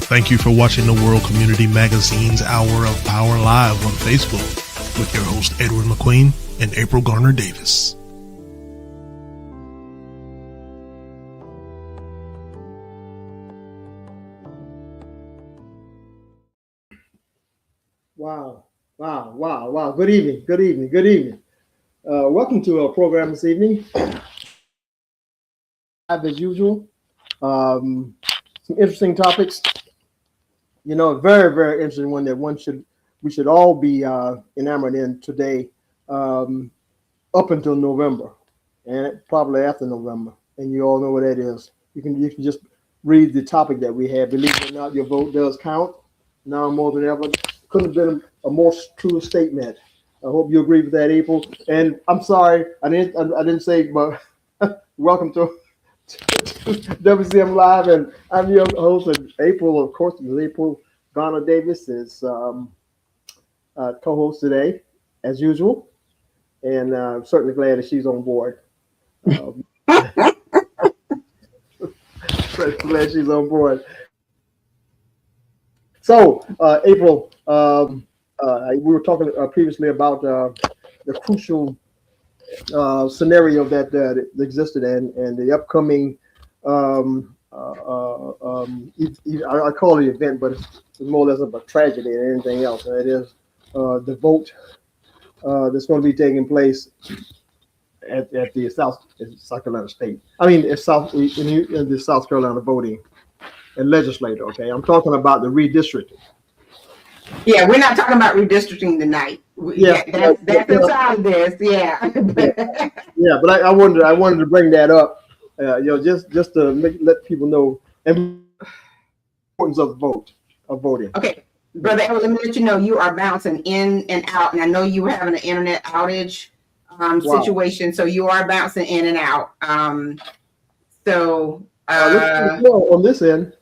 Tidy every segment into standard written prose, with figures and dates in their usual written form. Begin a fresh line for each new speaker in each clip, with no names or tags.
Thank you for watching the World Community Magazine's Hour of Power Live on Facebook with your host Edward McQueen and April Garner Davis.
Wow. Good evening. Welcome to our program this evening. As usual, some interesting topics. Very interesting one that we should all be enamored in today, up until November, and probably after November. And you all know what that is. You can just read the topic that we have. Believe it or not, your vote does count now more than ever. Couldn't have been a more true statement. I hope you agree with that, April. And I'm sorry, I didn't say, but welcome to WCM Live, and I'm your host, and April, of course, April Garner Davis is co-host today, as usual, and I'm certainly glad that she's on board. Glad she's on board. So, April, we were talking previously about the crucial scenario that existed and the upcoming I call it event, but it's more or less of a tragedy than anything else. And it is the vote that's going to be taking place at the South Carolina state. I mean, it's in the South Carolina voting and legislature. Okay, I'm talking about the redistricting.
Yeah, we're not talking about redistricting tonight. That's inside of this. Yeah.
But I wanted to bring that up. Just to let people know the importance of voting.
Okay, Brother Edward, let me let you know you are bouncing in and out, and I know you were having an internet outage situation, so you are bouncing in and out. On
this end.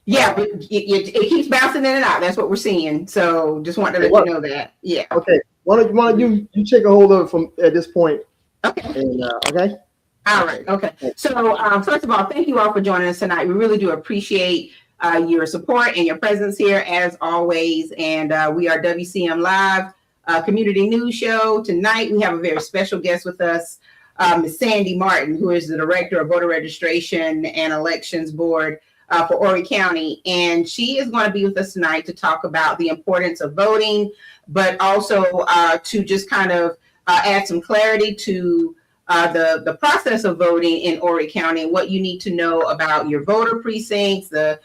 Yeah, but it keeps bouncing in and out. That's what we're seeing. So just wanted to let you know that. Yeah.
Okay. Why don't you take a hold of it from at this point?
Okay.
And, okay.
All right. Okay. So first of all, thank you all for joining us tonight. We really do appreciate your support and your presence here as always. And we are WCM Live, community news show. Tonight we have a very special guest with us, Ms. Sandy Martin, who is the director of voter registration and elections board for Horry County. And she is going to be with us tonight to talk about the importance of voting, but also to just kind of add some clarity to the process of voting in Horry County and what you need to know about your voter precincts, the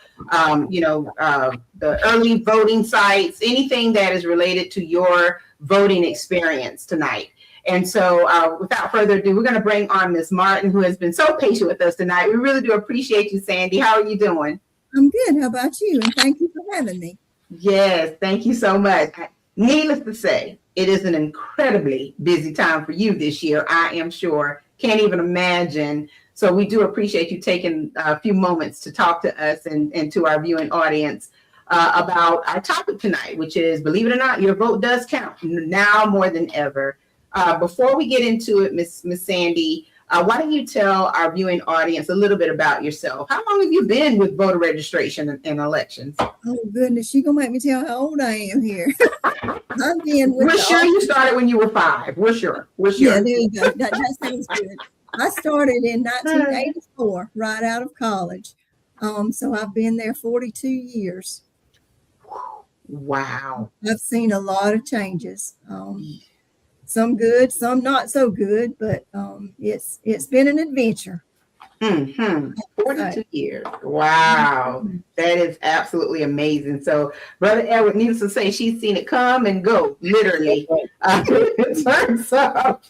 early voting sites, anything that is related to your voting experience tonight. And so without further ado, we're going to bring on Ms. Martin, who has been so patient with us tonight. We really do appreciate you, Sandy. How are you doing?
I'm good. How about you? And thank you for having me.
Yes, thank you so much. Needless to say, it is an incredibly busy time for you this year, I am sure. Can't even imagine. So we do appreciate you taking a few moments to talk to us and to our viewing audience about our topic tonight, which is, believe it or not, your vote does count now more than ever. Before we get into it, Miss Sandy, why don't you tell our viewing audience a little bit about yourself? How long have you been with voter registration and elections?
Oh, goodness. You're going to make me tell how old I am here.
We're sure you started when you were 5. We're sure.
Yeah, there you go. That sounds good. I started in 1984, right out of college. So I've been there 42 years.
Wow.
I've seen a lot of changes. Some good, some not so good, but it's been an adventure.
42 years. Wow. That is absolutely amazing. So Brother Edward, needs to say she's seen it come and go, literally. In terms of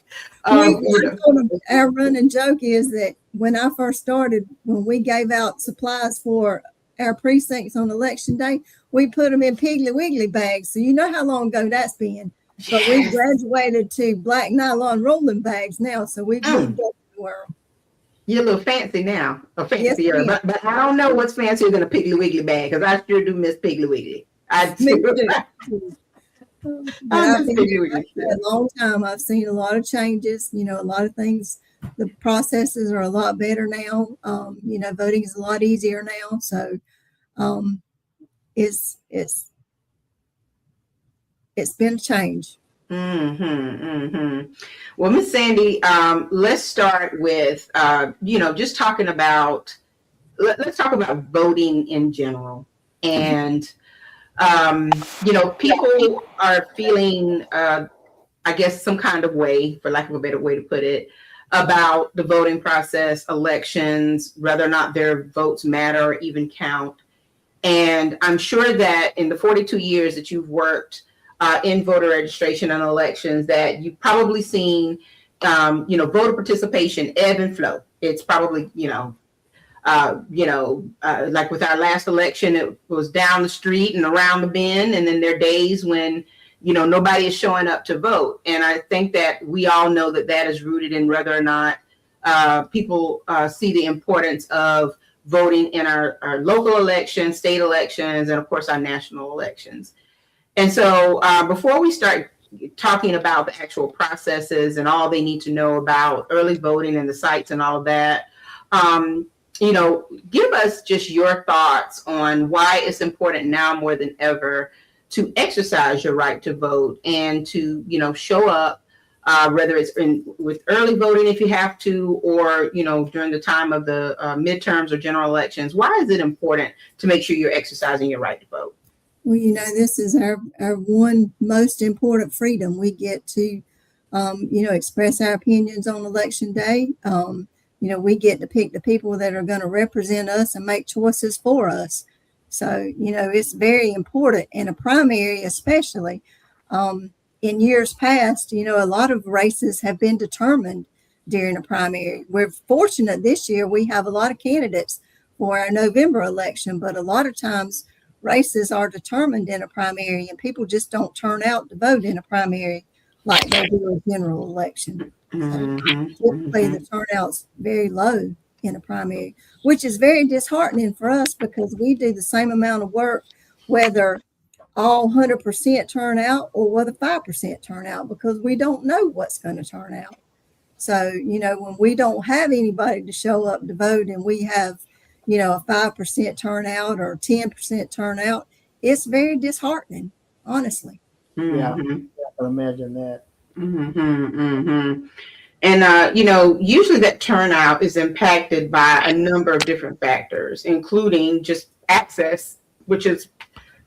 our running joke is that when I first started, when we gave out supplies for our precincts on election day, we put them in Piggly Wiggly bags. So you know how long ago that's been. But we graduated to black nylon rolling bags now, so we've moved up in the world.
You're a little fancy now, or fancier, yes, but I don't know what's fancier than a Piggly Wiggly bag, because I sure do miss Piggly Wiggly. I do.
I've been here a long time. I've seen a lot of changes, a lot of things. The processes are a lot better now. Voting is a lot easier now. So is it's been a change.
Well, Miss Sandy, let's start with just talking about let's talk about voting in general. And people are feeling I guess some kind of way, for lack of a better way to put it, about the voting process, elections, whether or not their votes matter or even count. And I'm sure that in the 42 years that you've worked in voter registration and elections, that you've probably seen, voter participation ebb and flow. It's probably, like with our last election, it was down the street and around the bend. And then there are days when, nobody is showing up to vote. And I think that we all know that that is rooted in whether or not people see the importance of voting in our local elections, state elections, and of course our national elections. And so before we start talking about the actual processes and all they need to know about early voting and the sites and all of that, give us just your thoughts on why it's important now more than ever to exercise your right to vote and to, show up, whether it's with early voting if you have to, or, during the time of the midterms or general elections. Why is it important to make sure you're exercising your right to vote?
Well, this is our one most important freedom. We get to, express our opinions on election day. We get to pick the people that are going to represent us and make choices for us. So, it's very important in a primary, especially. In years past, a lot of races have been determined during a primary. We're fortunate this year we have a lot of candidates for our November election, but a lot of times races are determined in a primary and people just don't turn out to vote in a primary like they do a general election. Typically the turnout's very low in a primary, which is very disheartening for us because we do the same amount of work whether all 100% turn out or whether 5% turn out, because we don't know what's going to turn out. So, when we don't have anybody to show up to vote and we have, a 5% turnout or 10% turnout, it's very disheartening, honestly.
Yeah, I can imagine that.
And, usually that turnout is impacted by a number of different factors, including just access, which is,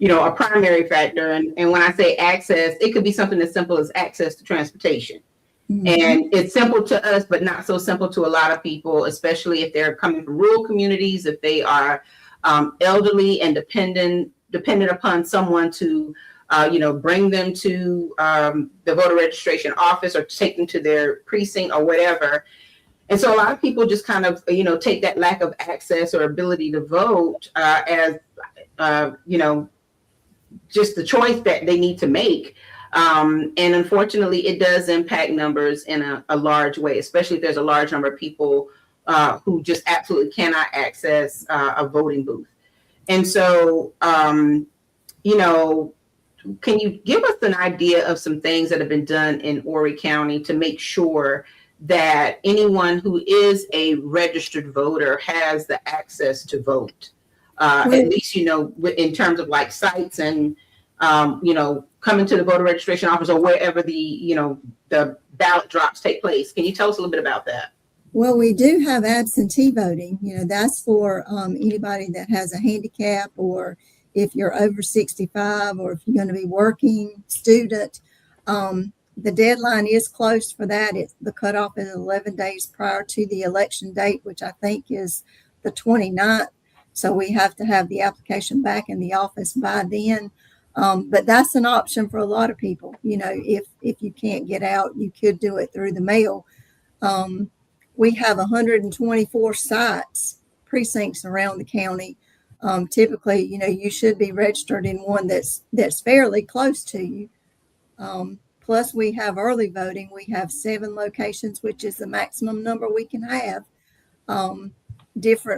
a primary factor. And when I say access, it could be something as simple as access to transportation. And it's simple to us, but not so simple to a lot of people, especially if they're coming from rural communities, if they are elderly and dependent upon someone to bring them to the voter registration office or take them to their precinct or whatever. And so a lot of people just kind of, take that lack of access or ability to vote as, just the choice that they need to make. And unfortunately, it does impact numbers in a large way, especially if there's a large number of people who just absolutely cannot access a voting booth. And so, can you give us an idea of some things that have been done in Horry County to make sure that anyone who is a registered voter has the access to vote? At least, in terms of like sites and, coming to the voter registration office or wherever the ballot drops take place. Can you tell us a little bit about that?
Well, we do have absentee voting. That's for anybody that has a handicap, or if you're over 65, or if you're going to be working, student. The deadline is closed for that. The cutoff is 11 days prior to the election date, which I think is the 29th. So we have to have the application back in the office by then. But that's an option for a lot of people. If you can't get out, you could do it through the mail. We have 124 sites, precincts around the county. Typically, you should be registered in one that's fairly close to you. Plus, we have early voting. We have 7 locations, which is the maximum number we can have.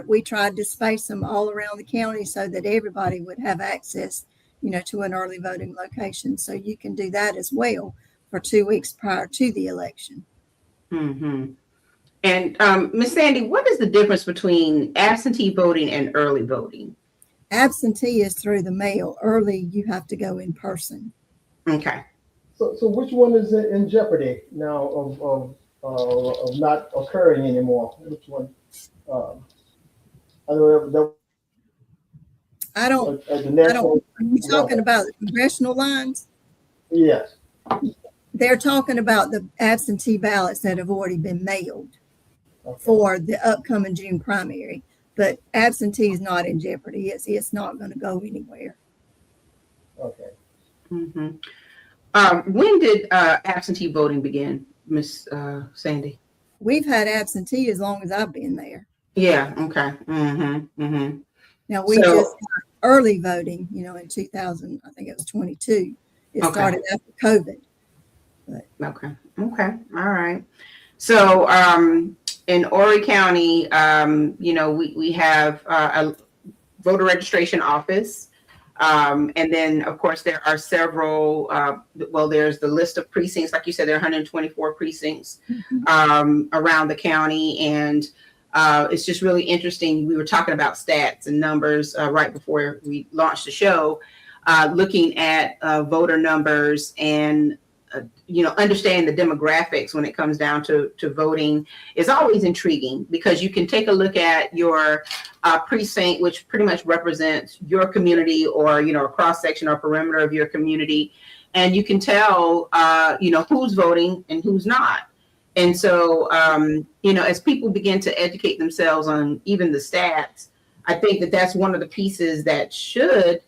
We tried to space them all around the county so that everybody would have access, to an early voting location. So you can do that as well for 2 weeks prior to the election.
And Ms. Sandy, what is the difference between absentee voting and early voting?
Absentee is through the mail. Early, you have to go in person.
Okay.
So which one is in jeopardy now of not occurring anymore? Which one? I know that
I don't,
the
are you
national.
talking about the congressional lines?
Yes.
They're talking about the absentee ballots that have already been mailed
Okay.
for the upcoming June primary. But absentee is not in jeopardy. It's not going to go anywhere.
Okay.
Mm-hmm. When did absentee voting begin, Miss Sandy?
We've had absentee as long as I've been there.
Yeah. Okay. Mm-hmm. Mm-hmm.
Now we
So-
just got early voting, in 2000, I think it was 22. It
Okay.
started after COVID.
Okay. Okay. All right. So in Horry County, we have a voter registration office. And then, of course, there are several, there's the list of precincts. Like you said, there are 124 precincts around the county. And it's just really interesting. We were talking about stats and numbers right before we launched the show, looking at voter numbers and understand the demographics when it comes down to voting is always intriguing, because you can take a look at your precinct, which pretty much represents your community, or a cross section or perimeter of your community, and you can tell who's voting and who's not. And so as people begin to educate themselves on even the stats, I think that that's one of the pieces that should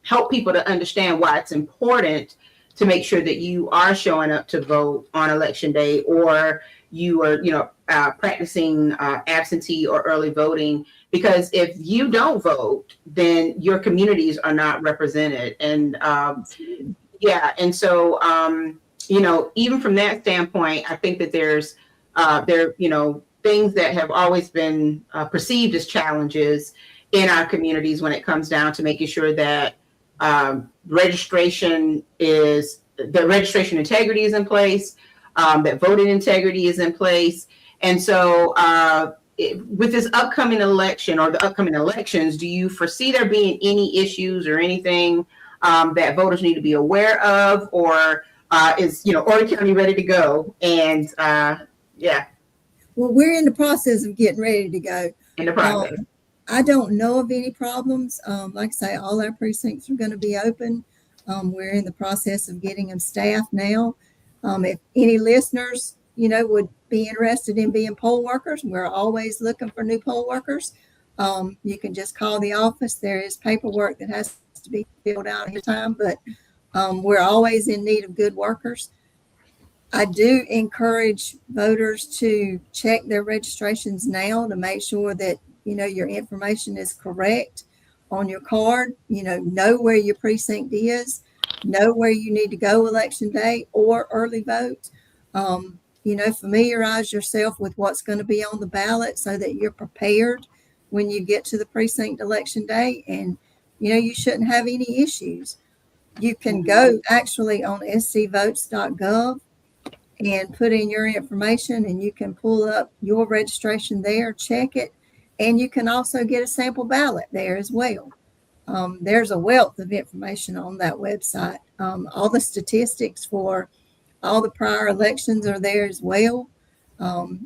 help people to understand why it's important to make sure that you are showing up to vote on election day, or you are, practicing absentee or early voting. Because if you don't vote, then your communities are not represented. And and so even from that standpoint, I think that there's things that have always been perceived as challenges in our communities when it comes down to making sure that registration integrity is in place, that voting integrity is in place. And so with this upcoming election, or the upcoming elections, do you foresee there being any issues or anything that voters need to be aware of, or is Horry County ready to go? And
Well, we're in the process of getting ready to go.
In the process.
I don't know of any problems. Like I say, all our precincts are going to be open. We're in the process of getting them staffed now. If any listeners, would be interested in being poll workers, we're always looking for new poll workers. You can just call the office. There is paperwork that has to be filled out every time, but we're always in need of good workers. I do encourage voters to check their registrations now to make sure that your information is correct on your card. Know where your precinct is, know where you need to go election day or early vote. Familiarize yourself with what's going to be on the ballot so that you're prepared when you get to the precinct election day, and you shouldn't have any issues. You can go actually on scvotes.gov and put in your information, and you can pull up your registration there, check it. And you can also get a sample ballot there as well. There's a wealth of information on that website. All the statistics for all the prior elections are there as well.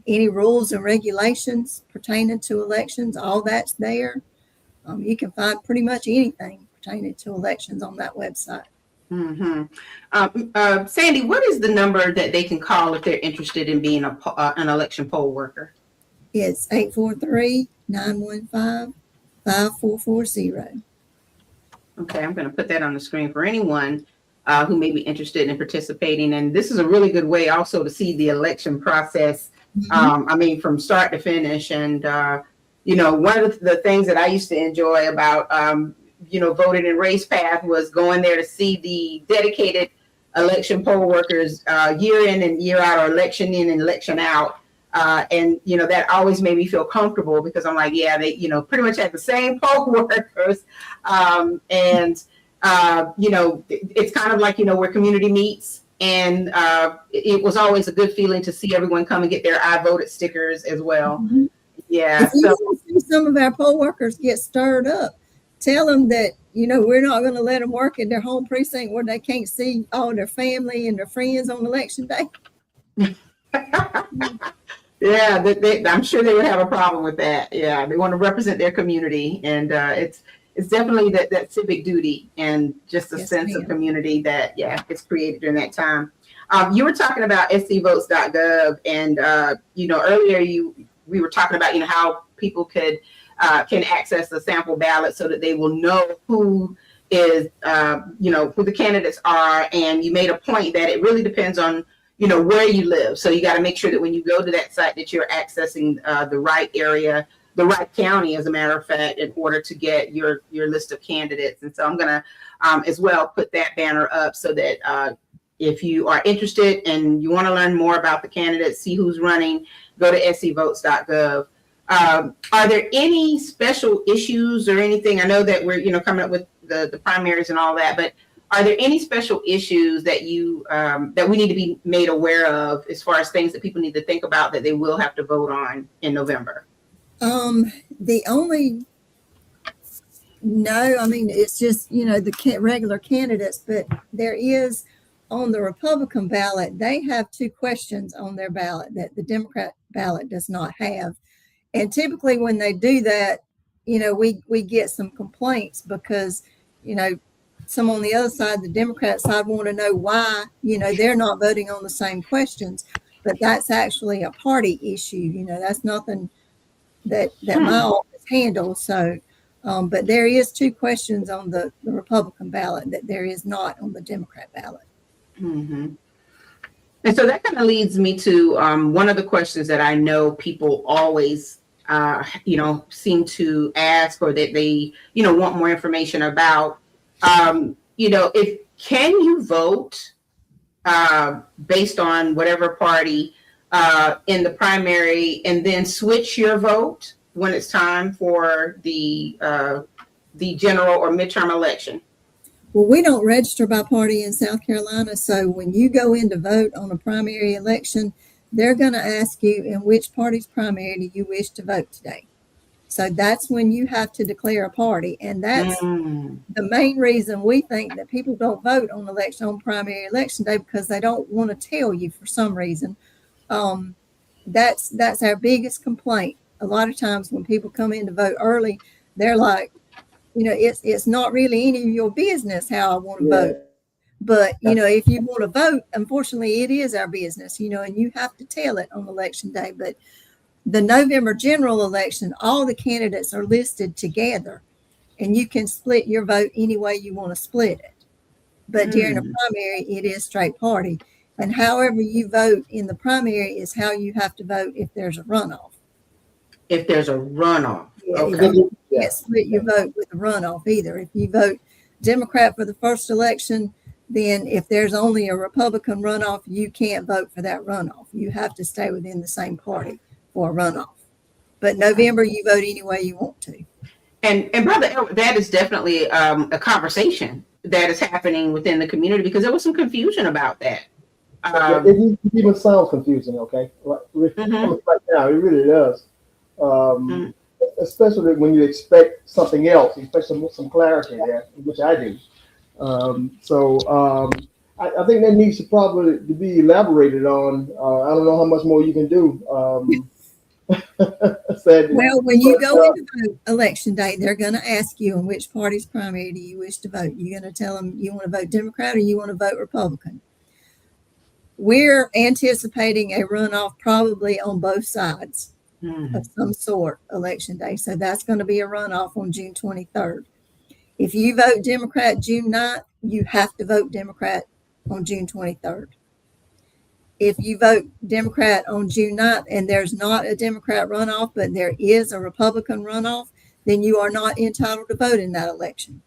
Any rules and regulations pertaining to elections, all that's there. You can find pretty much anything pertaining to elections on that website.
Mm-hmm. Sandy, what is the number that they can call if they're interested in being an election poll worker?
It's 843-915-5440.
Okay, I'm going to put that on the screen for anyone who may be interested in participating. And this is a really good way also to see the election process. From start to finish. And, one of the things that I used to enjoy about, voting in Race Path was going there to see the dedicated election poll workers year in and year out, or election in and election out. That always made me feel comfortable, because I'm like, yeah, they, pretty much had the same poll workers. It's kind of like, where community meets. And it was always a good feeling to see everyone come and get their I voted stickers as well.
Mm-hmm.
Yeah.
If you
So
want to see some of our poll workers get stirred up, tell them that, we're not going to let them work in their home precinct where they can't see all their family and their friends on election day.
Yeah, I'm sure they would have a problem with that. Yeah, they want to represent their community, and it's definitely that civic duty and just a sense of community that is created during that time. You were talking about scvotes.gov, and earlier we were talking about how people can access the sample ballot so that they will know who is who the candidates are, and you made a point that it really depends on where you live. So you got to make sure that when you go to that site that you're accessing the right area, the right county, as a matter of fact, in order to get your list of candidates. And so I'm going to as well put that banner up so that if you are interested and you want to learn more about the candidates, see who's running, go to scvotes.gov. Are there any special issues or anything? I know that we're coming up with the primaries and all that, but are there any special issues that that we need to be made aware of as far as things that people need to think about that they will have to vote on in November?
It's just, the regular candidates, but there is on the Republican ballot, they have 2 questions on their ballot that the Democrat ballot does not have. And typically when they do that, we get some complaints because, some on the other side, the Democrat side, want to know why, they're not voting on the same questions, but that's actually a party issue. That's nothing that my office handles. So, but there is 2 questions on the Republican ballot that there is not on the Democrat ballot.
Mm-hmm. And so that kind of leads me to one of the questions that I know people always, seem to ask, or that they, want more information about. If can you vote based on whatever party in the primary, and then switch your vote when it's time for the general or midterm election?
Well, we don't register by party in South Carolina, so when you go in to vote on a primary election, they're going to ask you, in which party's primary do you wish to vote today? So that's when you have to declare a party, and that's the main reason we think that people don't vote on primary election day, because they don't want to tell you for some reason. That's our biggest complaint. A lot of times when people come in to vote early, they're like, it's not really any of your business how I want to vote. But, if you want to vote, unfortunately, it is our business, and you have to tell it on election day. But the November general election, all the candidates are listed together, and you can split your vote any way you want to split it. But during a primary, it is straight party. And however you vote in the primary is how you have to vote if there's a runoff.
If there's a runoff.
Okay. You can't split your vote with a runoff either. If you vote Democrat for the first election, then if there's only a Republican runoff, you can't vote for that runoff. You have to stay within the same party for a runoff. But November, you vote any way you want to.
And Brother Edward, that is definitely a conversation that is happening within the community, because there was some confusion about that.
It even sounds confusing, okay? Right now, it really does. Especially when you expect something else, especially some clarity there, which I do. I think that needs to probably be elaborated on. I don't know how much more you can do.
Well, when you go into vote election day, they're going to ask you, in which party's primary do you wish to vote? You're going to tell them you want to vote Democrat or you want to vote Republican. We're anticipating a runoff probably on both sides of some sort election day. So that's going to be a runoff on June 23rd. If you vote Democrat June 9th, you have to vote Democrat on June 23rd. If you vote Democrat on June 9th and there's not a Democrat runoff, but there is a Republican runoff, then you are not entitled to vote in that election.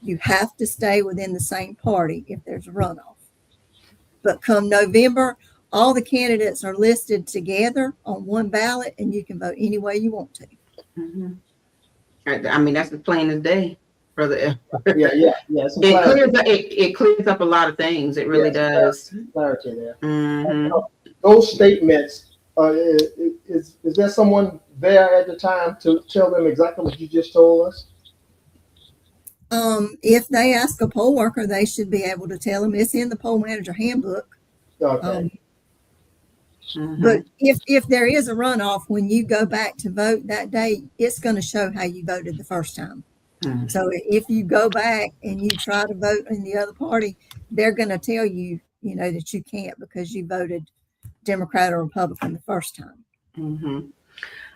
You have to stay within the same party if there's a runoff. But come November, all the candidates are listed together on one ballot, and you can vote any way you want to.
I mean, that's as plain as day, Brother.
Yeah.
It clears up a lot of things. It really does.
Clarity there. Those statements, is there someone there at the time to tell them exactly what you just told us?
If they ask a poll worker, they should be able to tell them. It's in the poll manager handbook.
Okay.
But if there is a runoff, when you go back to vote that day, it's going to show how you voted the first time. So if you go back and you try to vote in the other party, they're going to tell you, that you can't because you voted Democrat or Republican the first time.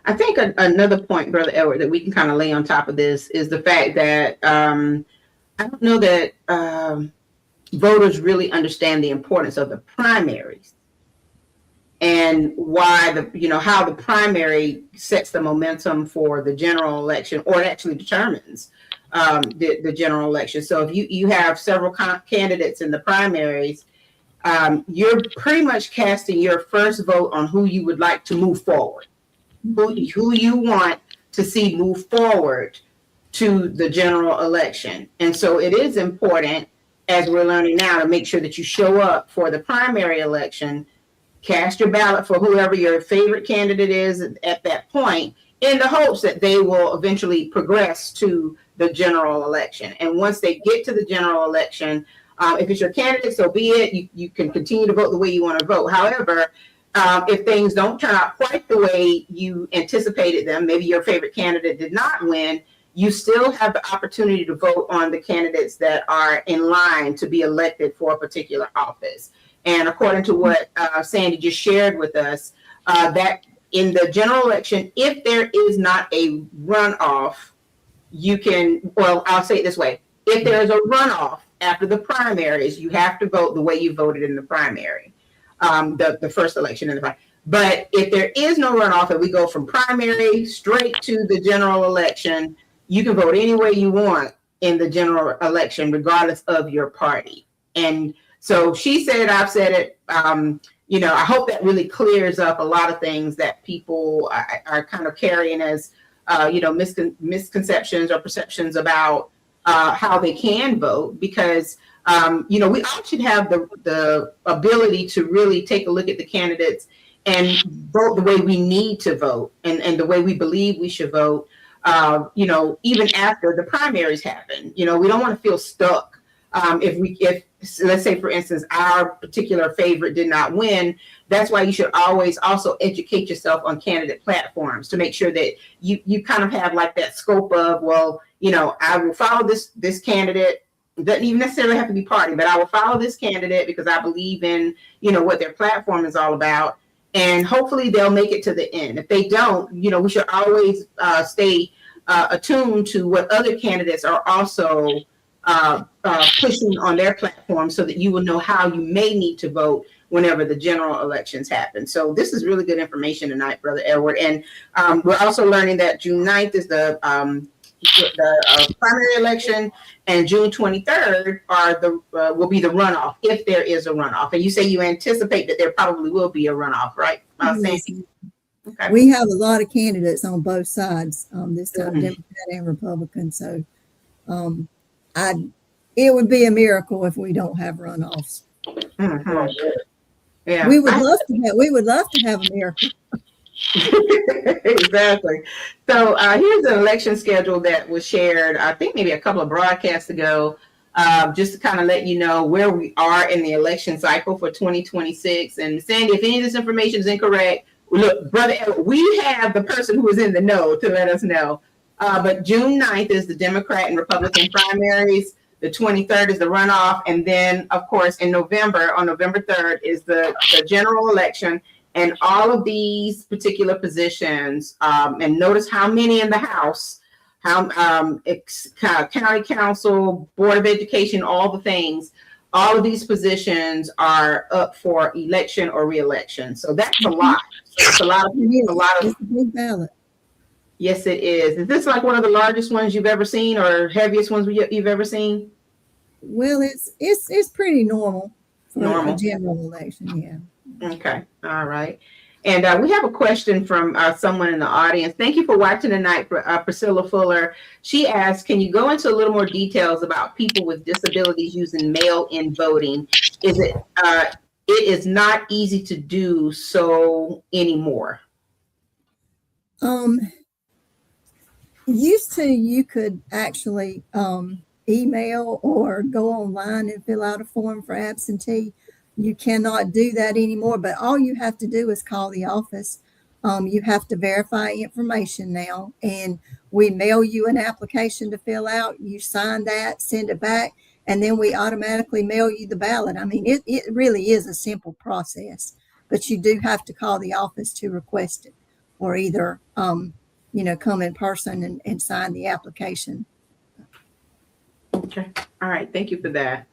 I think another point, Brother Edward, that we can kind of lay on top of this is the fact that I don't know that voters really understand the importance of the primaries and why how the primary sets the momentum for the general election, or it actually determines the general election. So if you have several candidates in the primaries, you're pretty much casting your first vote on who you would like to move forward, who you want to see move forward to the general election. And so it is important, as we're learning now, to make sure that you show up for the primary election, cast your ballot for whoever your favorite candidate is at that point, in the hopes that they will eventually progress to the general election. And once they get to the general election, if it's your candidate, so be it. You can continue to vote the way you want to vote. However, if things don't turn out quite the way you anticipated them, maybe your favorite candidate did not win, you still have the opportunity to vote on the candidates that are in line to be elected for a particular office. And according to what Sandy just shared with us, that in the general election, if there is not a runoff, I'll say it this way. If there is a runoff after the primaries, you have to vote the way you voted in the primary, the first election in the primary. But if there is no runoff and we go from primary straight to the general election, you can vote any way you want in the general election, regardless of your party. And so she said it, I've said it. I hope that really clears up a lot of things that people are kind of carrying as, misconceptions or perceptions about how they can vote, because we all should have the ability to really take a look at the candidates and vote the way we need to vote and the way we believe we should vote, even after the primaries happen. We don't want to feel stuck. If let's say, for instance, our particular favorite did not win, that's why you should always also educate yourself on candidate platforms to make sure that you kind of have like that scope of, I will follow this candidate. It doesn't even necessarily have to be party, but I will follow this candidate because I believe in, what their platform is all about. And hopefully they'll make it to the end. If they don't, we should always stay attuned to what other candidates are also pushing on their platform, so that you will know how you may need to vote whenever the general elections happen. So this is really good information tonight, Brother Edward. And we're also learning that June 9th is the primary election, and June 23rd will be the runoff, if there is a runoff. And you say you anticipate that there probably will be a runoff, right?
Yes.
Okay.
We have a lot of candidates on both sides this time, Democrat and Republican. So it would be a miracle if we don't have runoffs.
Yeah,
we would love to have a miracle.
Exactly. So here's an election schedule that was shared, I think maybe a couple of broadcasts ago, just to kind of let you know where we are in the election cycle for 2026. And Sandy, if any of this information is incorrect, look, Brother Edward, we have the person who is in the know to let us know. But June 9th is the Democrat and Republican primaries. The 23rd is the runoff. And then, of course, on November 3rd is the general election. And all of these particular positions, and notice how many in the House, county council, board of education, all the things, all of these positions are up for election or re-election. So that's a lot. It's a lot of
It's a big ballot.
Yes, it is. Is this like one of the largest ones you've ever seen, or heaviest ones you've ever seen?
Well, it's pretty normal for
Normal.
a general election, yeah.
Okay, all right. And we have a question from someone in the audience. Thank you for watching tonight, Priscilla Fuller. She asked, can you go into a little more details about people with disabilities using mail-in voting? It is not easy to do so anymore.
Used to, you could actually email or go online and fill out a form for absentee. You cannot do that anymore, but all you have to do is call the office. You have to verify information now, and we mail you an application to fill out. You sign that, send it back, and then we automatically mail you the ballot. I mean, it really is a simple process, but you do have to call the office to request it, or either come in person and sign the application.
Okay. All right. Thank you for that.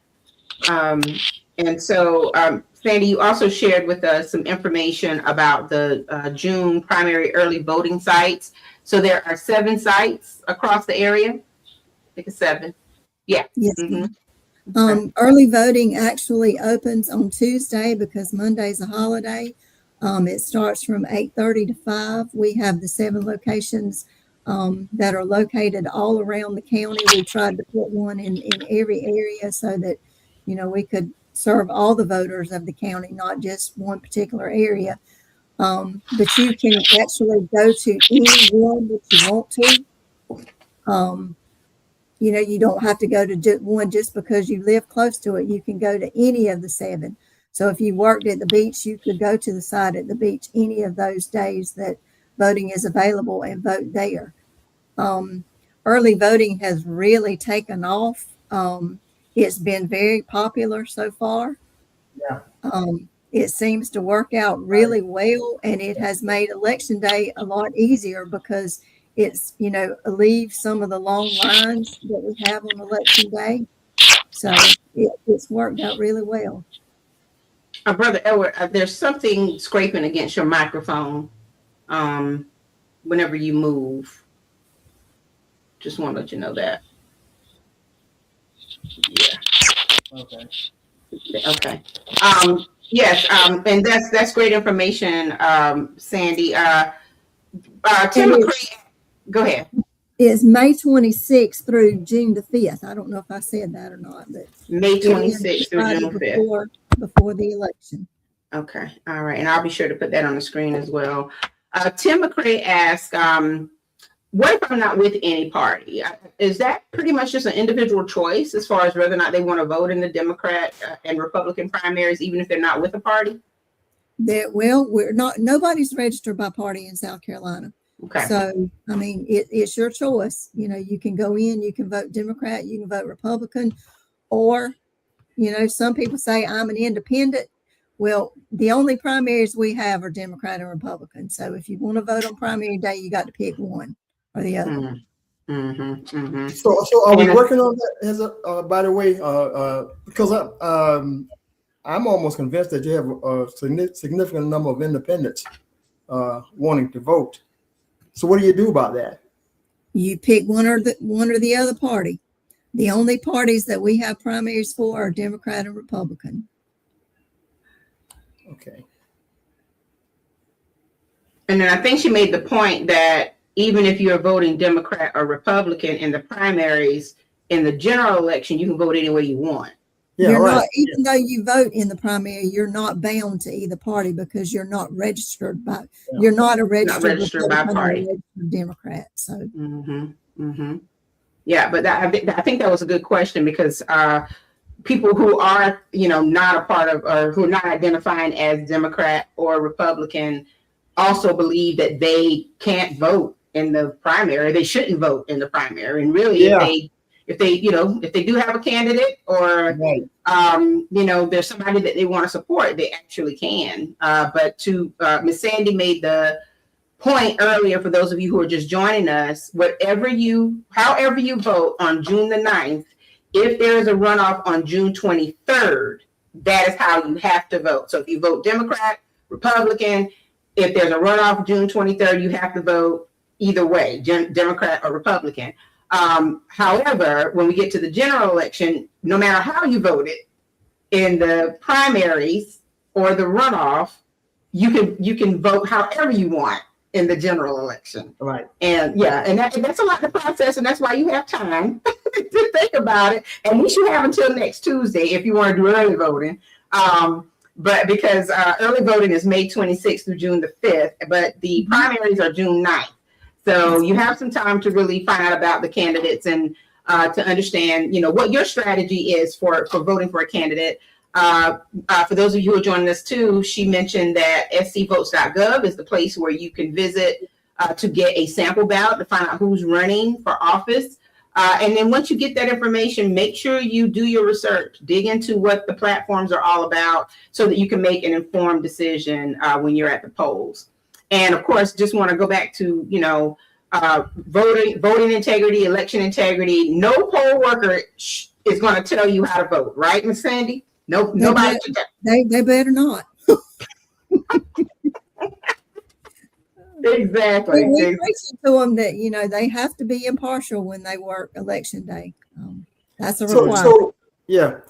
And so, Sandy, you also shared with us some information about the June primary early voting sites. So there are 7 sites across the area. I think it's 7. Yeah.
Yes.
Mm-hmm.
Early voting actually opens on Tuesday because Monday's a holiday. It starts from 8:30 to 5. We have the 7 locations that are located all around the county. We tried to put one in every area so that, we could serve all the voters of the county, not just one particular area. But you can actually go to any one that you want to. You don't have to go to one just because you live close to it. You can go to any of the 7. So if you worked at the beach, you could go to the site at the beach any of those days that voting is available and vote there. Early voting has really taken off. It's been very popular so far.
Yeah.
It seems to work out really well, and it has made election day a lot easier because it's, alleviates some of the long lines that we have on election day. So it's worked out really well.
Brother Edward, there's something scraping against your microphone whenever you move. Just want to let you know that. Yeah. Okay. Yes. And that's great information, Sandy. Tim McCree, go ahead.
It's May 26th through June the 5th. I don't know if I said that or not, but
May 26th through June 5th.
Before the election.
Okay. All right. And I'll be sure to put that on the screen as well. Tim McCree asked, what if I'm not with any party? Is that pretty much just an individual choice as far as whether or not they want to vote in the Democrat and Republican primaries, even if they're not with a party?
We're not, nobody's registered by party in South Carolina.
Okay.
So, I mean, it's your choice. You can go in, you can vote Democrat, you can vote Republican, or, some people say I'm an independent. Well, the only primaries we have are Democrat and Republican. So if you want to vote on primary day, you got to pick one or the other.
Mm-hmm, mm-hmm.
So are we working on that? By the way, because I'm almost convinced that you have a significant number of independents wanting to vote. So what do you do about that?
You pick one or the other party. The only parties that we have primaries for are Democrat and Republican.
Okay.
And then I think she made the point that even if you're voting Democrat or Republican in the primaries, in the general election, you can vote any way you want.
Yeah,
you're
right.
not, even though you vote in the primary, you're not bound to either party because you're not registered by. Yeah. You're not a registered
by party.
Registered Democrat. So.
Mm-hmm. Mm-hmm. Yeah, but I think that was a good question because people who are, not a part of or who are not identifying as Democrat or Republican also believe that they can't vote in the primary. They shouldn't vote in the primary. And really, if they do have a candidate or, there's somebody that they want to support, they actually can. But to Ms. Sandy made the point earlier for those of you who are just joining us, however you vote on June the 9th, if there is a runoff on June 23rd, that is how you have to vote. So if you vote Democrat, Republican, if there's a runoff June 23rd, you have to vote either way, Democrat or Republican. However, when we get to the general election, no matter how you voted in the primaries or the runoff, you can vote however you want in the general election.
Right.
And that's a lot to process, and that's why you have time to think about it. And you should have until next Tuesday if you want to do early voting. But because early voting is May 26th through June the 5th, but the primaries are June 9th. So you have some time to really find out about the candidates and to understand, what your strategy is for voting for a candidate. For those of you who are joining us too, she mentioned that scvotes.gov is the place where you can visit to get a sample ballot to find out who's running for office. And then once you get that information, make sure you do your research, dig into what the platforms are all about so that you can make an informed decision when you're at the polls. And of course, just want to go back to, voting integrity, election integrity. No poll worker is going to tell you how to vote, right, Ms. Sandy? No, nobody.
They better not.
Exactly.
We preach to them that they have to be impartial when they work election day. That's a requirement.
I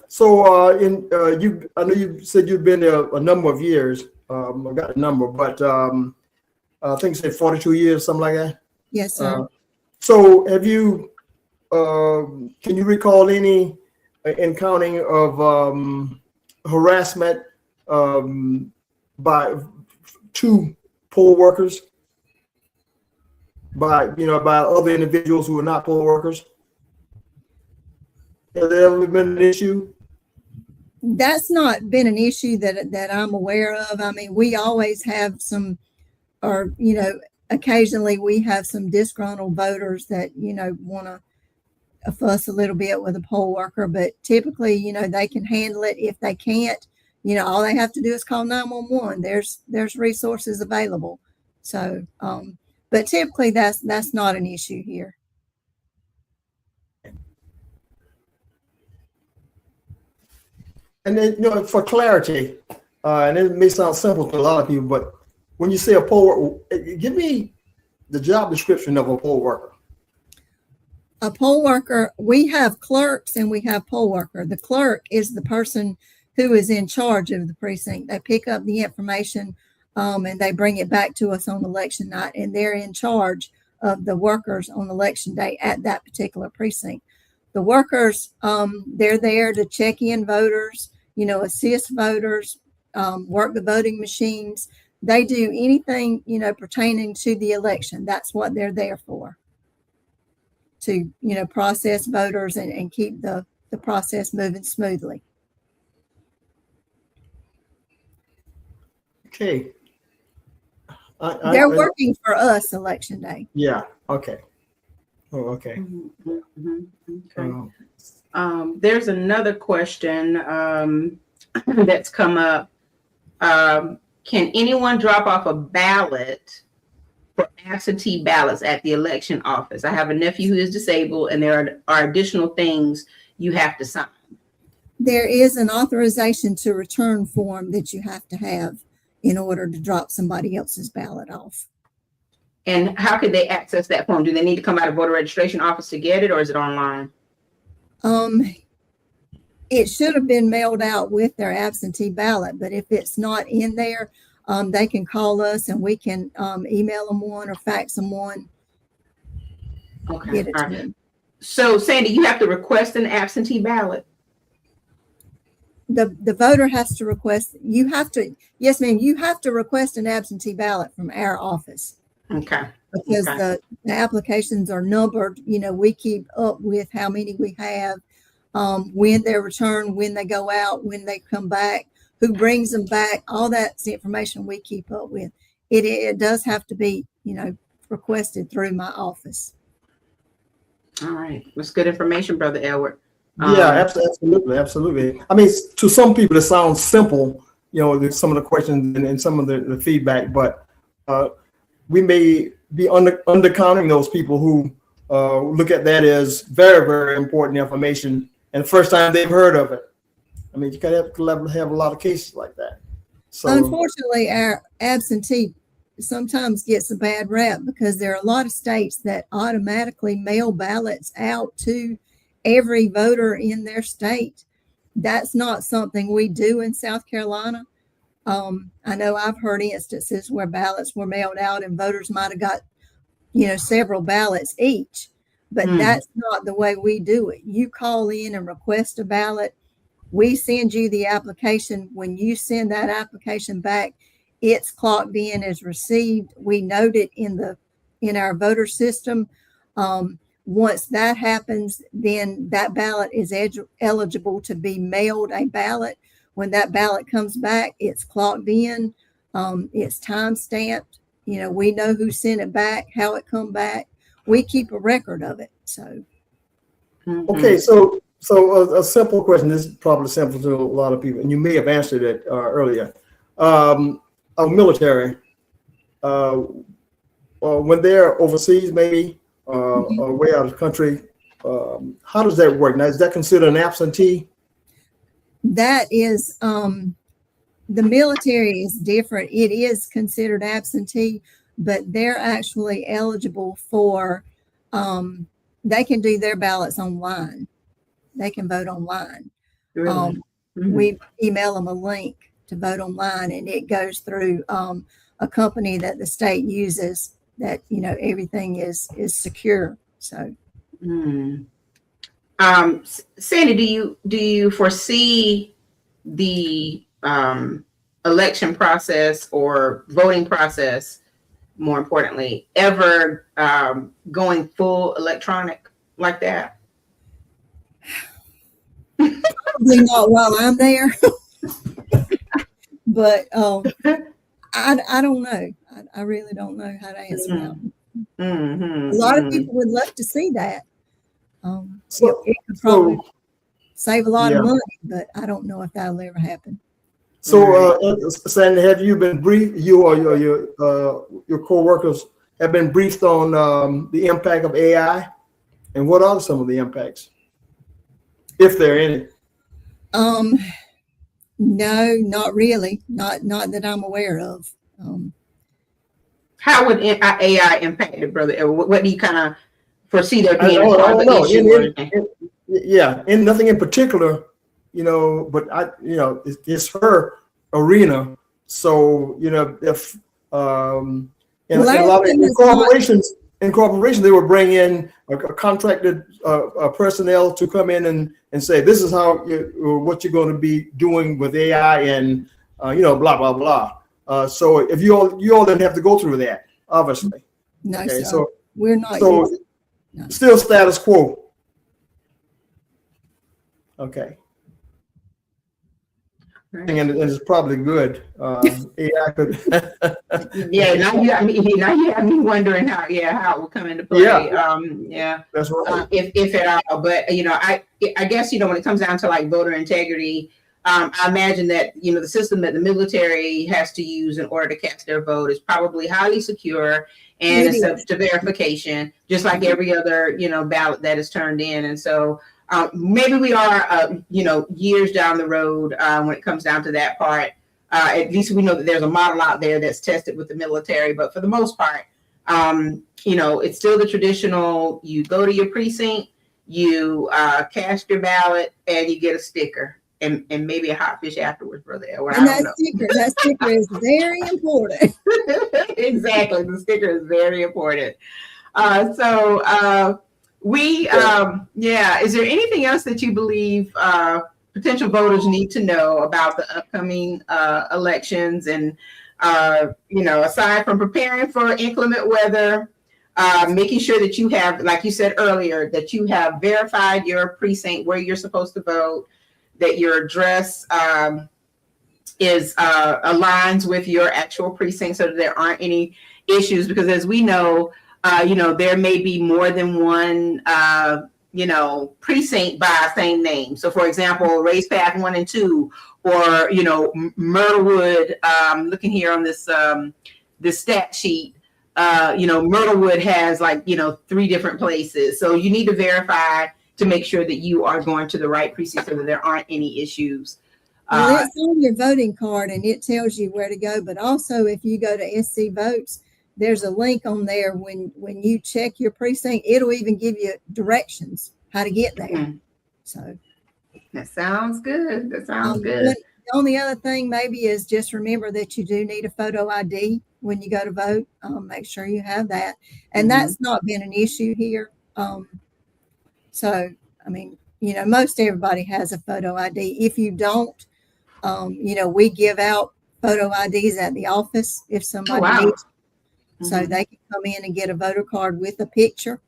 know you said you've been there a number of years. I got a number, but I think you said 42 years, something like that.
Yes, sir.
So have you? Can you recall any encountering of harassment by two poll workers? By other individuals who are not poll workers? Has there ever been an issue?
That's not been an issue that I'm aware of. I mean, we always have some, or occasionally we have some disgruntled voters that want to fuss a little bit with a poll worker, but typically they can handle it. If they can't, all they have to do is call 911. There's resources available. So but typically that's not an issue here.
And then, for clarity, and it may sound simple to a lot of people, but when you say a poll worker, give me the job description of a poll worker.
A poll worker, we have clerks and we have poll worker. The clerk is the person who is in charge of the precinct. They pick up the information and they bring it back to us on election night, and they're in charge of the workers on election day at that particular precinct. The workers, they're there to check in voters, assist voters, work the voting machines. They do anything, pertaining to the election. That's what they're there for, to, process voters and keep the process moving smoothly.
Okay.
They're working for us election day.
Yeah. Okay. Oh, okay.
Okay. There's another question that's come up. Can anyone drop off a ballot for absentee ballots at the election office? I have a nephew who is disabled, and there are additional things you have to sign.
There is an authorization to return form that you have to have in order to drop somebody else's ballot off.
And how could they access that form? Do they need to come out of voter registration office to get it, or is it online?
It should have been mailed out with their absentee ballot, but if it's not in there, they can call us and we can email them one or fax them one.
Okay.
Get it to them.
So, Sandy, you have to request an absentee ballot.
The voter has to request. Yes, ma'am. You have to request an absentee ballot from our office.
Okay.
Because the applications are numbered. We keep up with how many we have, when they're returned, when they go out, when they come back, who brings them back. All that's information we keep up with. It does have to be, requested through my office.
All right. That's good information, Brother Edward.
Yeah, absolutely. I mean, to some people, it sounds simple, some of the questions and some of the feedback, but we may be undercounting those people who look at that as very, very important information, and the first time they've heard of it. I mean, you can have a lot of cases like that. So,
unfortunately, our absentee sometimes gets a bad rap because there are a lot of states that automatically mail ballots out to every voter in their state. That's not something we do in South Carolina. I know I've heard instances where ballots were mailed out and voters might have got, several ballots each, but that's not the way we do it. You call in and request a ballot. We send you the application. When you send that application back, it's clocked in as received. We note it in the in our voter system. Once that happens, then that ballot is eligible to be mailed a ballot. When that ballot comes back, it's clocked in, it's time stamped. We know who sent it back, how it come back. We keep a record of it. So,
okay, so a simple question. This is probably simple to a lot of people, and you may have answered it earlier. Our military, when they're overseas, maybe or way out of the country, how does that work? Now, is that considered an absentee?
That is, the military is different. It is considered absentee, but they're actually eligible for, they can do their ballots online. They can vote online.
Really?
We email them a link to vote online, and it goes through a company that the state uses that, everything is secure. So,
Sandy, do you foresee the election process or voting process, more importantly, ever going full electronic like that?
Probably not while I'm there, but I don't know. I really don't know how to answer that. A lot of people would love to see that. It could probably save a lot of money, but I don't know if that'll ever happen.
So, Sandy, have you been briefed? You or your co-workers have been briefed on the impact of AI, and what are some of the impacts, if there are any?
No, not really. Not that I'm aware of.
How would AI impact it, brother? What do you kind of foresee there being?
I don't know. Yeah, and nothing in particular, but it's her arena. So, if in a lot of corporations, they would bring in a contracted personnel to come in and say, this is how what you're going to be doing with AI and blah blah blah. So if you all didn't have to go through that, obviously.
No,
okay,
so we're not.
So still status quo. Okay. Right. And it's probably good. AI could.
Yeah, now you have me wondering how it will come into play. Yeah,
that's right.
If at all, but I guess when it comes down to like voter integrity, I imagine that the system that the military has to use in order to cast their vote is probably highly secure and it's subject to verification, just like every other ballot that is turned in, and so. Maybe we are, years down the road when it comes down to that part. At least we know that there's a model out there that's tested with the military. But for the most part, it's still the traditional. You go to your precinct, you cast your ballot, and you get a sticker and maybe a hot fish afterwards, brother.
And that sticker is very important.
Exactly, the sticker is very important. Is there anything else that you believe potential voters need to know about the upcoming elections? And, aside from preparing for inclement weather, making sure that you have, like you said earlier, that you have verified your precinct where you're supposed to vote, that your address is aligns with your actual precinct so that there aren't any issues, because as we know, there may be more than one, precinct by same name. So, for example, Race Path 1 and 2, or, Myrtlewood, looking here on this stat sheet, Myrtlewood has 3 different places. So you need to verify to make sure that you are going to the right precinct so that there aren't any issues.
Well, it's on your voting card and it tells you where to go. But also, if you go to SC Votes, there's a link on there. When you check your precinct, it'll even give you directions how to get there. Mm-hmm. So
that sounds good. That sounds good.
The only other thing maybe is just remember that you do need a photo ID when you go to vote. Make sure you have that. And that's not been an issue here. So, I mean, most everybody has a photo ID. If you don't, we give out photo IDs at the office if somebody needs. so they can come in and get a voter card with a picture.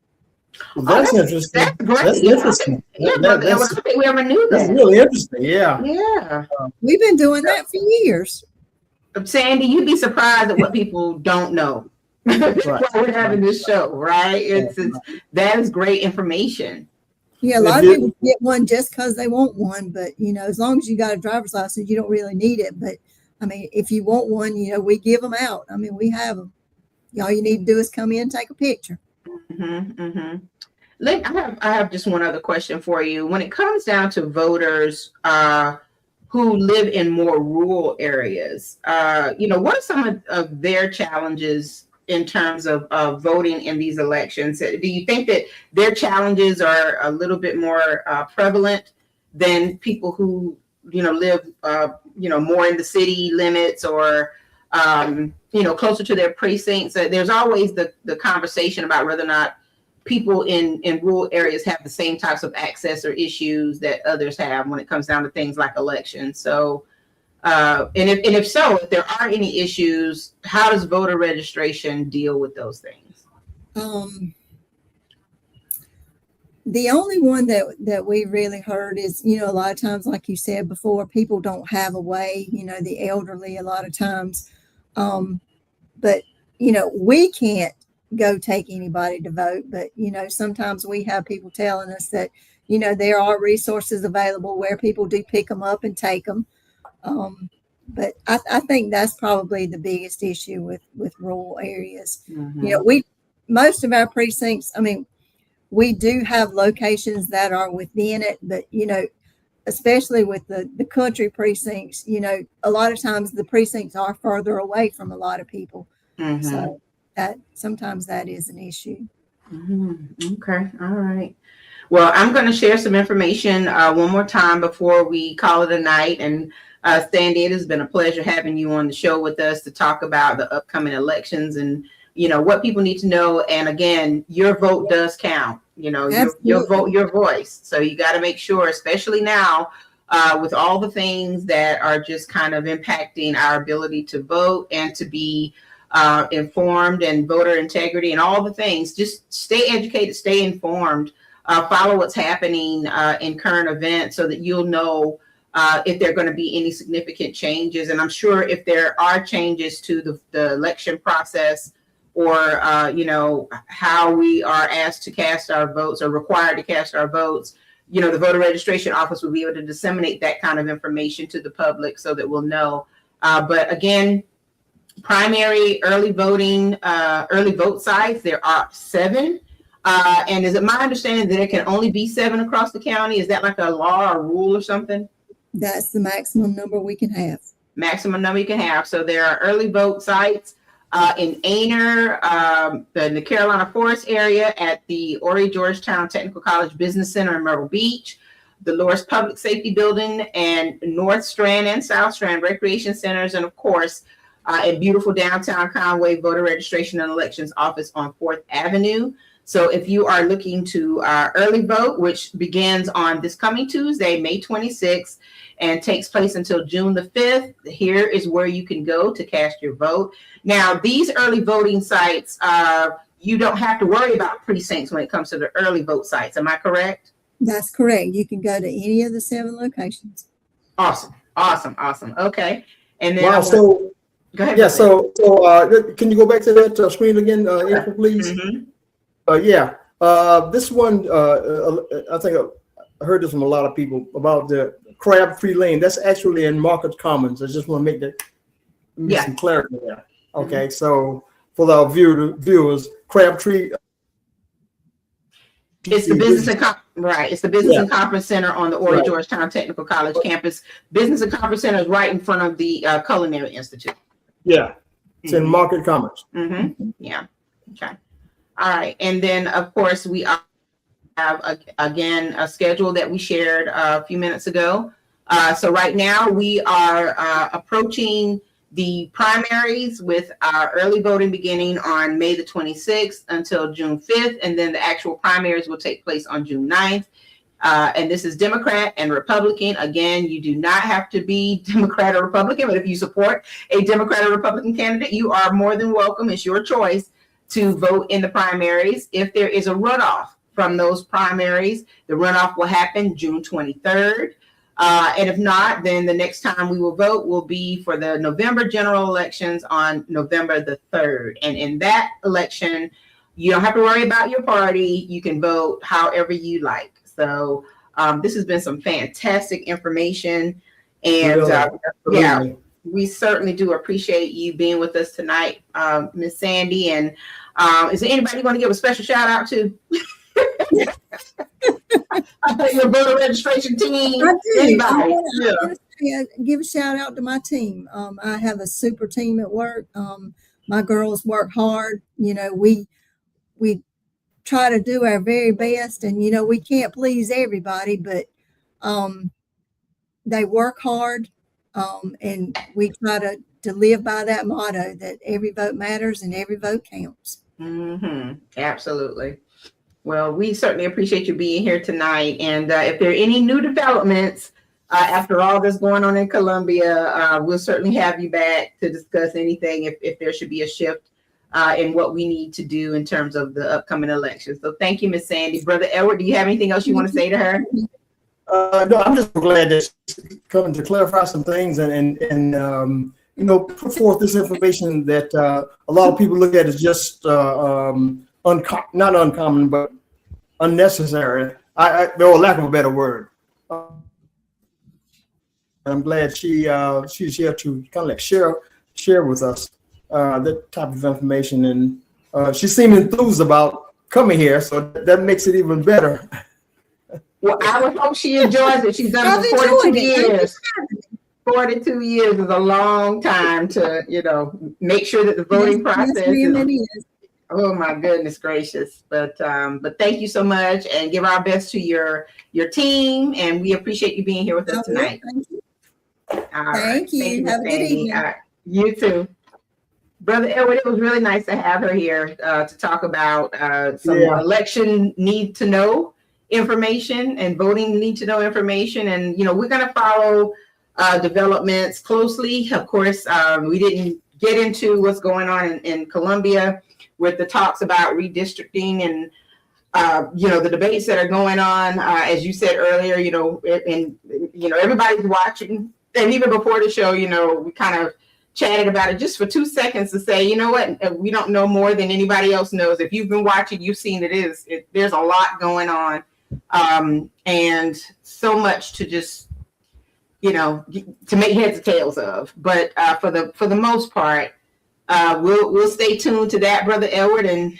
Well, that's interesting.
That's great.
That's interesting.
Yeah, I don't think we ever knew
That's
that.
really interesting. Yeah.
Yeah.
We've been doing that for years.
Sandy, you'd be surprised at what people don't know. That's why we're having this show, right? That is great information.
Yeah, a lot of people get one just because they want one, but as long as you got a driver's license, you don't really need it. But I mean, if you want one, we give them out. I mean, we have them. All you need to do is come in and take a picture.
I have just one other question for you. When it comes down to voters who live in more rural areas, what are some of their challenges in terms of voting in these elections? Do you think that their challenges are a little bit more prevalent than people who, live, more in the city limits or, closer to their precincts? There's always the conversation about whether or not people in rural areas have the same types of access or issues that others have when it comes down to things like elections. So, and if so, if there are any issues, how does voter registration deal with those things?
The only one that we really heard is, a lot of times, like you said before, people don't have a way, the elderly a lot of times. But, we can't go take anybody to vote. But, sometimes we have people telling us that, there are resources available where people do pick them up and take them. But I think that's probably the biggest issue with rural areas. Most of our precincts, we do have locations that are within it, but especially with the country precincts, a lot of times the precincts are further away from a lot of people. So that sometimes that is an issue.
Okay. All right. Well, I'm going to share some information one more time before we call it a night. And Sandy, it has been a pleasure having you on the show with us to talk about the upcoming elections and, what people need to know. And again, your vote does count, your vote, your voice. So you got to make sure, especially now with all the things that are just kind of impacting our ability to vote and to be informed and voter integrity and all the things, just stay educated, stay informed, follow what's happening in current events so that you'll know if there are going to be any significant changes. And I'm sure if there are changes to the election process or, how we are asked to cast our votes or required to cast our votes, the voter registration office will be able to disseminate that kind of information to the public so that we'll know. But again, primary early voting, early vote sites, there are 7. And is it my understanding that there can only be 7 across the county? Is that like a law or rule or something?
That's the maximum number we can have.
Maximum number you can have. So there are early vote sites in Aner, the Carolina Forest area, at the Horry Georgetown Technical College Business Center in Myrtle Beach, the Loris Public Safety Building, and North Strand and South Strand Recreation Centers, and of course, in beautiful downtown Conway, voter registration and elections office on 4th Avenue. So if you are looking to early vote, which begins on this coming Tuesday, May 26th, and takes place until June the 5th, here is where you can go to cast your vote. Now, these early voting sites, you don't have to worry about precincts when it comes to the early vote sites. Am I correct?
That's correct. You can go to any of the 7 locations.
Awesome. Okay. And then
Wow. So
go ahead.
Yeah. So can you go back to that screen again, April, please? This one, I think I heard this from a lot of people about the Crabtree Lane. That's actually in Market Commons. I just want to make some clarity there. Okay, so for our viewers, Crabtree.
It's the business It's the business and conference center on the Horry Georgetown Technical College campus. Business and conference center is right in front of the Culinary Institute.
Yeah, it's in Market Commons.
Yeah. Okay. All right, and then of course we have again a schedule that we shared a few minutes ago. So right now we are approaching the primaries with our early voting beginning on May the 26th until June 5th, and then the actual primaries will take place on June 9th. And this is Democrat and Republican. Again, you do not have to be Democrat or Republican, but if you support a Democrat or Republican candidate, you are more than welcome. It's your choice to vote in the primaries. If there is a runoff from those primaries, the runoff will happen June 23rd. And if not, then the next time we will vote will be for the November general elections on November the 3rd. And in that election, you don't have to worry about your party. You can vote however you like. So this has been some fantastic information. And yeah, we certainly do appreciate you being with us tonight, Miss Sandy. And is there anybody going to give a special shout out to? Your voter registration team.
I do. Give a shout out to my team. I have a super team at work. My girls work hard. You know, we try to do our very best, and you know, we can't please everybody, but they work hard, and we try to live by that motto that every vote matters and every vote counts.
Mm-hmm. Absolutely. Well, we certainly appreciate you being here tonight. And if there are any new developments after all this going on in Columbia, we'll certainly have you back to discuss anything if there should be a shift in what we need to do in terms of the upcoming election. So thank you, Miss Sandy. Brother Edward, do you have anything else you want to say to her?
No, I'm just glad that she's coming to clarify some things and you know, put forth this information that a lot of people look at as just not uncommon, but unnecessary. Or lack of a better word. I'm glad she's here to kind of like share with us that type of information, and she seemed enthused about coming here, so that makes it even better.
Well, I would hope she enjoys it. She's done it for 42 years. 42 years is a long time to, you know, make sure that the voting process is. Oh my goodness gracious! But thank you so much, and give our best to your team, and we appreciate you being here with us tonight.
Thank you.
Thank you.
Have a good evening.
You too, Brother Edward. It was really nice to have her here to talk about some election need to know information and voting need to know information, and you know, we're going to follow developments closely. Of course, we didn't get into what's going on in Columbia with the talks about redistricting and, you know, the debates that are going on, as you said earlier, you know, and, you know, everybody's watching. And even before the show, you know, we kind of chatted about it just for 2 seconds to say, you know what, we don't know more than anybody else knows. If you've been watching, you've seen there's a lot going on, and so much to just, you know, to make heads or tails of. But for the most part, we'll stay tuned to that, Brother Edward, and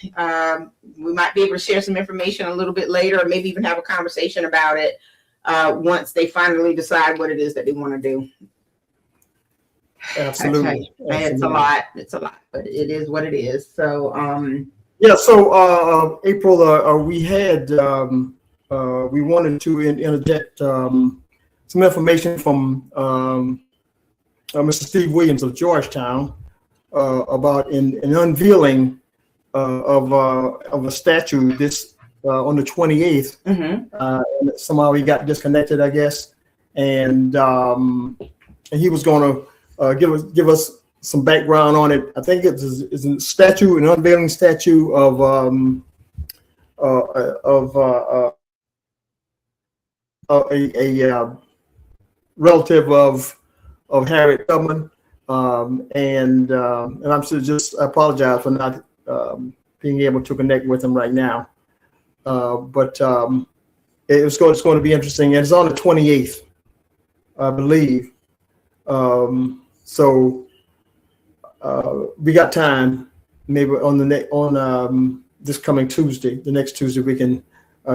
we might be able to share some information a little bit later, or maybe even have a conversation about it once they finally decide what it is that they want to do.
Absolutely.
It's a lot, but it is what it is. So
yeah. So April, we had we wanted to interject some information from Mr. Steve Williams of Georgetown. About an unveiling of a statue this on the 28th. Mm-hmm. And somehow he got disconnected, I guess, and he was going to give us some background on it. I think it's a statue, an unveiling statue of a relative of Harriet Tubman. And I'm just apologize for not being able to connect with him right now. But it's going to be interesting. And it's on the 28th, I believe. So we got time. Maybe on this coming Tuesday, the next Tuesday, we can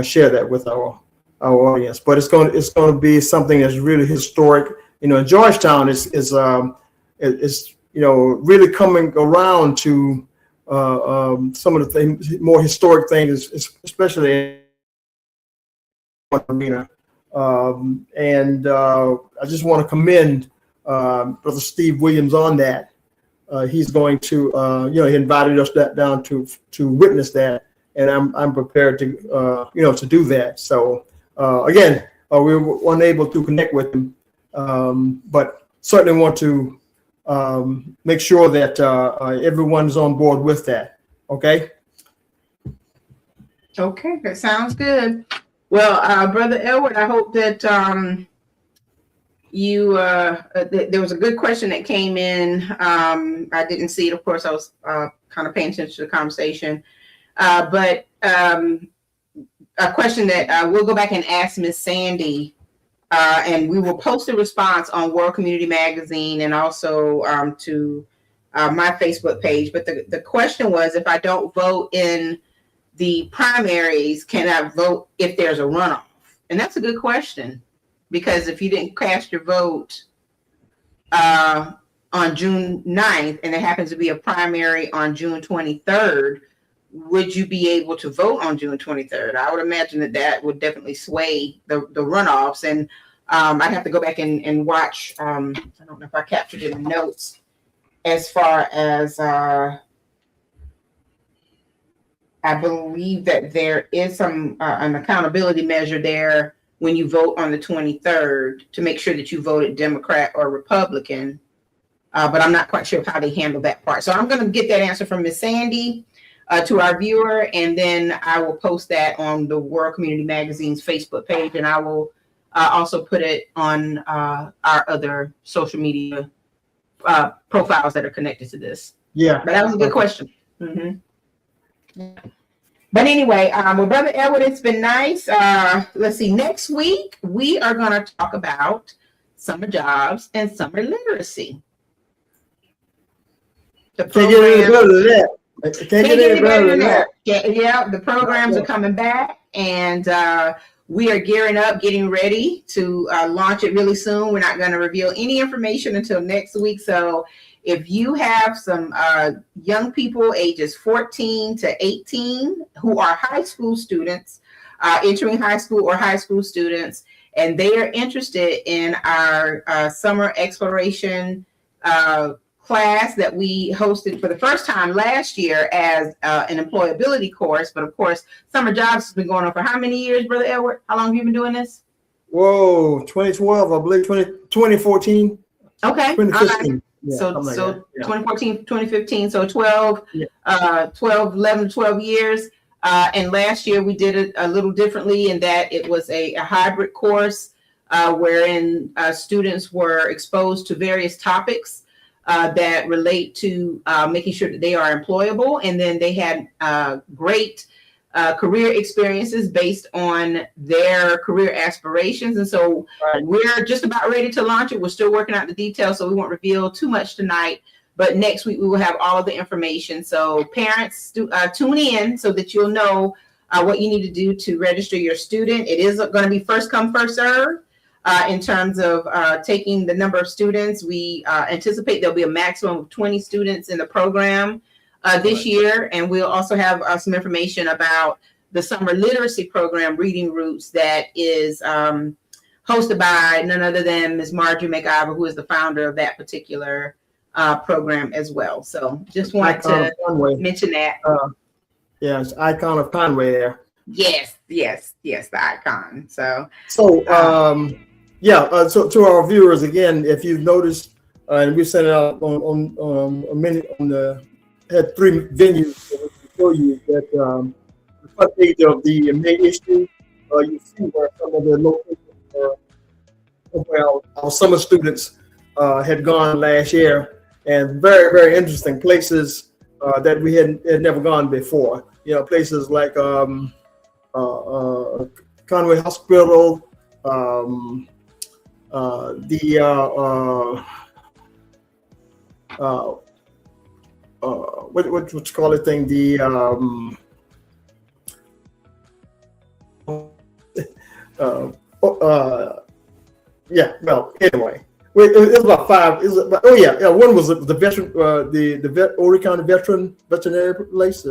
share that with our audience. But it's going to be something that's really historic. You know, Georgetown is you know, really coming around to some of the things, more historic things, especially in arena. And I just want to commend Brother Steve Williams on that. He's going to, you know, he invited us down to witness that, and I'm prepared to, you know, to do that. So again, we were unable to connect with him, but certainly want to make sure that everyone's on board with that. Okay.
Okay, that sounds good. Well, Brother Edward, I hope that there was a good question that came in. I didn't see it, of course. I was kind of paying attention to the conversation, but a question that we'll go back and ask Miss Sandy, and we will post a response on World Community Magazine and also to my Facebook page. But the question was, if I don't vote in the primaries, can I vote if there's a runoff? And that's a good question, because if you didn't cast your vote on June 9th and there happens to be a primary on June 23rd, would you be able to vote on June 23rd? I would imagine that would definitely sway the runoffs. And I'd have to go back and watch. I don't know if I captured it in the notes as far as I believe that there is some an accountability measure there when you vote on the 23rd to make sure that you voted Democrat or Republican. But I'm not quite sure how they handle that part. So I'm going to get that answer from Miss Sandy to our viewer, and then I will post that on the World Community Magazine's Facebook page, and I will also put it on our other social media profiles that are connected to this.
Yeah.
But that was a good question. Mm-hmm. But anyway, well, Brother Edward, it's been nice. Let's see, next week we are going to talk about summer jobs and summer literacy. The
Can't get any better than that. Can't get any better than that.
Yeah, the programs are coming back, and we are gearing up, getting ready to launch it really soon. We're not going to reveal any information until next week. So if you have some young people ages 14 to 18 who are high school students, entering high school or high school students, and they are interested in our summer exploration class that we hosted for the first time last year as an employability course. But of course, summer jobs has been going on for how many years, Brother Edward? How long have you been doing this?
Whoa, 2012, I believe, 2014.
Okay.
2015. Yeah,
so
like
so
that. Yeah.
2014, 2015, so 12, 11, 12 years. And last year we did it a little differently in that it was a hybrid course wherein students were exposed to various topics that relate to making sure that they are employable. And then they had great career experiences based on their career aspirations. And so we're just about ready to launch it. We're still working out the details, so we won't reveal too much tonight. But next week we will have all of the information. So parents, tune in so that you'll know what you need to do to register your student. It is going to be first come, first serve. In terms of taking the number of students, we anticipate there'll be a maximum of 20 students in the program this year. And we'll also have some information about the summer literacy program, Reading Roots, that is hosted by none other than Ms. Marjorie McIver, who is the founder of that particular program as well. So just wanted to mention that.
Yeah, it's Icon of Conway there.
Yes, the icon. So
so to our viewers again, if you've noticed, and we sent it out had 3 venues that we can show you that the front page of the main issue, you see where some of the locations where our summer students had gone last year, and very, very interesting places that we had never gone before. You know, places like Conway Hospital, what you call it thing, anyway, it was about 5. One was the veteran, the Horry County veterinary place,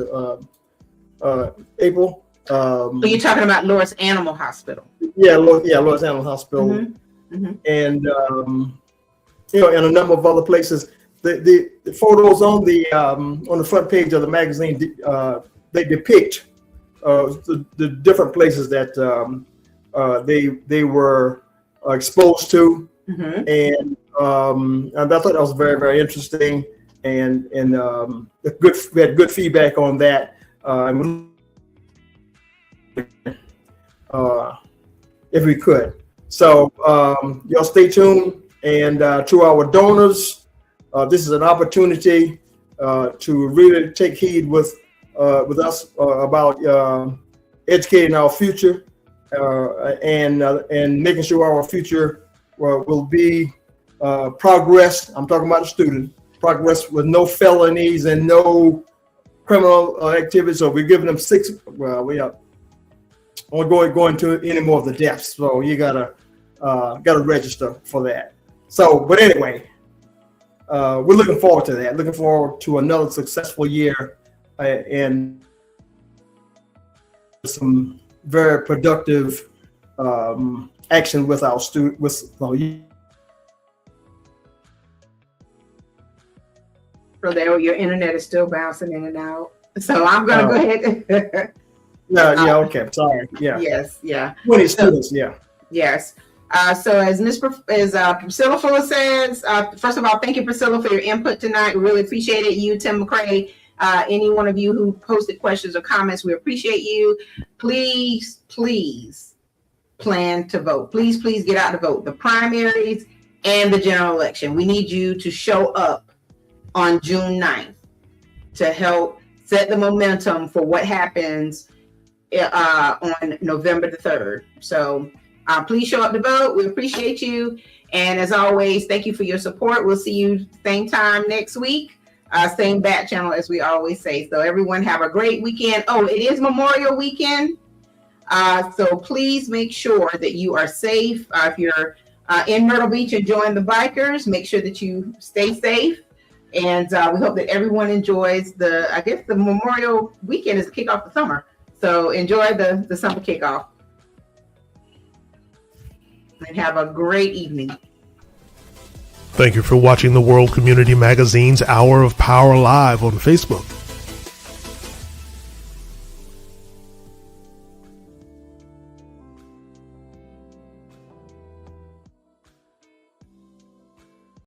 April.
So you're talking about Lawrence Animal Hospital?
Lawrence Animal Hospital. Mm-hmm. And and a number of other places. The photos on the front page of the magazine, they depict the different places that they were exposed to,
Mhm.
and I thought that was very, very interesting, and we had good feedback on that. If we could. So y'all stay tuned, and to our donors, this is an opportunity to really take heed with us about educating our future and making sure our future will be progress. I'm talking about the student progress with no felonies and no criminal activity. So we're giving them 6. Well, we are. I won't go into any more of the depths, so you gotta register for that. So, but anyway, we're looking forward to that. Looking forward to another successful year and some very productive action with our students.
Brother, your internet is still bouncing in and out, so I'm gonna go ahead.
Yeah, okay. Sorry. Yeah.
Yes, yeah.
20 students, yeah.
Yes. So as Priscilla Fuller says, first of all, thank you, Priscilla, for your input tonight. We really appreciate it. You, Tim McCray, any one of you who posted questions or comments, we appreciate you. Please, please plan to vote. Please, please get out to vote. The primaries and the general election. We need you to show up on June 9th to help set the momentum for what happens on November the 3rd. So please show up to vote. We appreciate you. And as always, thank you for your support. We'll see you same time next week, same bat channel as we always say. So everyone have a great weekend. Oh, it is Memorial Weekend. So please make sure that you are safe. If you're in Myrtle Beach enjoying the bikers, make sure that you stay safe. And we hope that everyone enjoys the Memorial Weekend is the kickoff of summer. So enjoy the summer kickoff and have a great evening.
Thank you for watching the World Community Magazine's Hour of Power Live on Facebook.